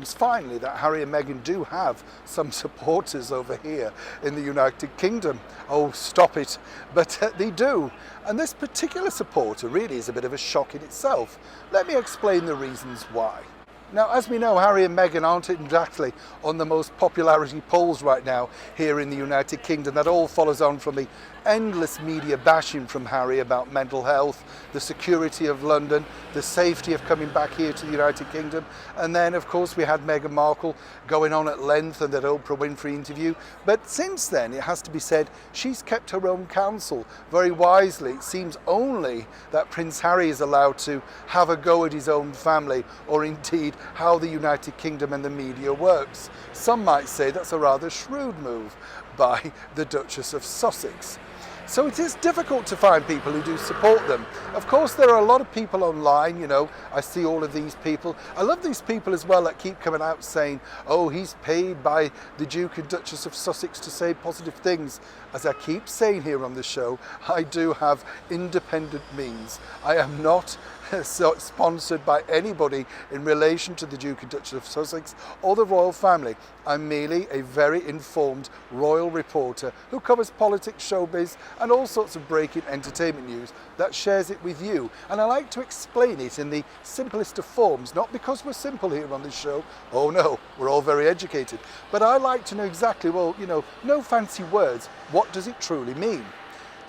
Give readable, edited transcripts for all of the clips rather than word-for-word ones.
Finally, that Harry and Meghan do have some supporters over here in the United Kingdom. Oh, stop it. But they do. And this particular supporter really is a bit of a shock in itself. Let me explain the reasons why. Now, as we know, Harry and Meghan aren't exactly on the most popularity polls right now here in the United Kingdom. That all follows on from the endless media bashing from Harry about mental health, the security of London, the safety of coming back here to the United Kingdom. And then, of course, we had Meghan Markle going on at length in that Oprah Winfrey interview. But since then, it has to be said, she's kept her own counsel very wisely. It seems only that Prince Harry is allowed to have a go at his own family, or indeed how the United Kingdom and the media works. Some might say that's a rather shrewd move by the Duchess of Sussex. So it is difficult to find people who do support them. Of course, there are a lot of people online, you know, I see all of these people. I love these people as well that keep coming out saying, oh, he's paid by the Duke and Duchess of Sussex to say positive things. As I keep saying here on the show, I do have independent means. I am not sponsored by anybody in relation to the Duke and Duchess of Sussex or the royal family. I'm merely a very informed royal reporter who covers politics, showbiz and all sorts of breaking entertainment news that shares it with you. And I like to explain it in the simplest of forms, not because we're simple here on this show. Oh no, we're all very educated. But I like to know exactly, well, you know, no fancy words. What does it truly mean?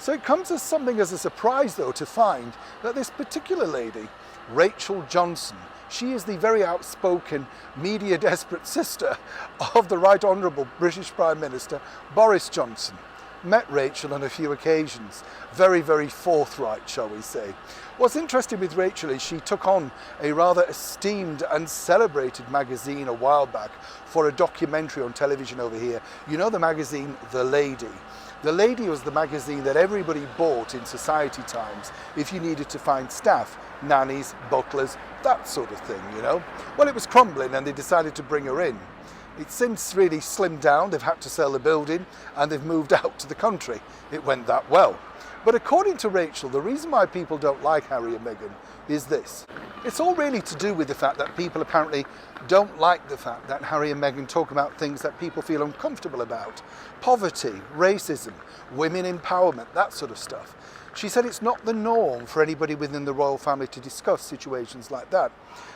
So it comes as something as a surprise, though, to find that this particular lady, Rachel Johnson, she is the very outspoken, media-desperate sister of the Right Honourable British Prime Minister Boris Johnson. Met Rachel on a few occasions. Very, very forthright, shall we say. What's interesting with Rachel is she took on a rather esteemed and celebrated magazine a while back for a documentary on television over here. You know the magazine The Lady. The Lady was the magazine that everybody bought in society times if you needed to find staff, nannies, butlers, that sort of thing, you know. Well, it was crumbling and they decided to bring her in. It's since really slimmed down, they've had to sell the building and they've moved out to the country. It went that well. But according to Rachel, the reason why people don't like Harry and Meghan is this. It's all really to do with the fact that people apparently don't like the fact that Harry and Meghan talk about things that people feel uncomfortable about. Poverty, racism, women empowerment, that sort of stuff. She said it's not the norm for anybody within the royal family to discuss situations like that.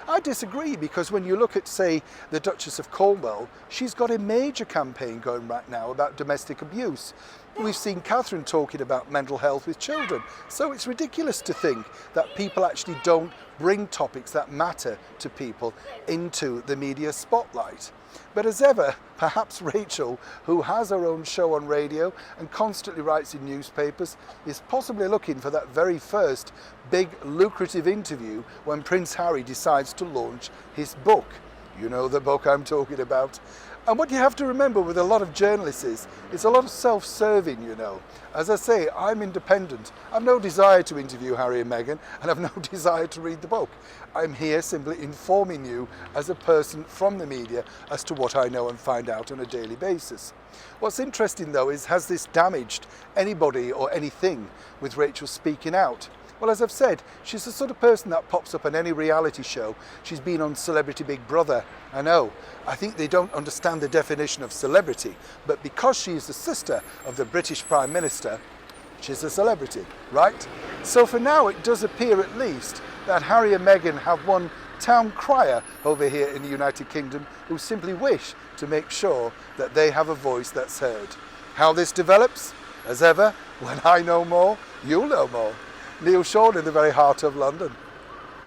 I disagree, because when you look at, say, the Duchess of Cornwall, she's got a major campaign going right now about domestic abuse. We've seen Catherine talking about mental health with children. So it's ridiculous to think that people actually don't bring topics that matter to people into the media spotlight. But as ever, perhaps Rachel, who has her own show on radio and constantly writes in newspapers, is possibly looking for that very first big lucrative interview when Prince Harry decides to launch his book. You know the book I'm talking about. And what you have to remember with a lot of journalists is it's a lot of self-serving, you know. As I say, I'm independent. I've no desire to interview Harry and Meghan, and I've no desire to read the book. I'm here simply informing you as a person from the media as to what I know and find out on a daily basis. What's interesting, though, is has this damaged anybody or anything with Rachel speaking out? Well, as I've said, she's the sort of person that pops up on any reality show. She's been on Celebrity Big Brother. I know, I think they don't understand the definition of celebrity, but because she's the sister of the British Prime Minister, she's a celebrity, right? So for now, it does appear at least that Harry and Meghan have one town crier over here in the United Kingdom who simply wish to make sure that they have a voice that's heard. How this develops, as ever, when I know more, you'll know more. Neil Shawn in the very heart of London.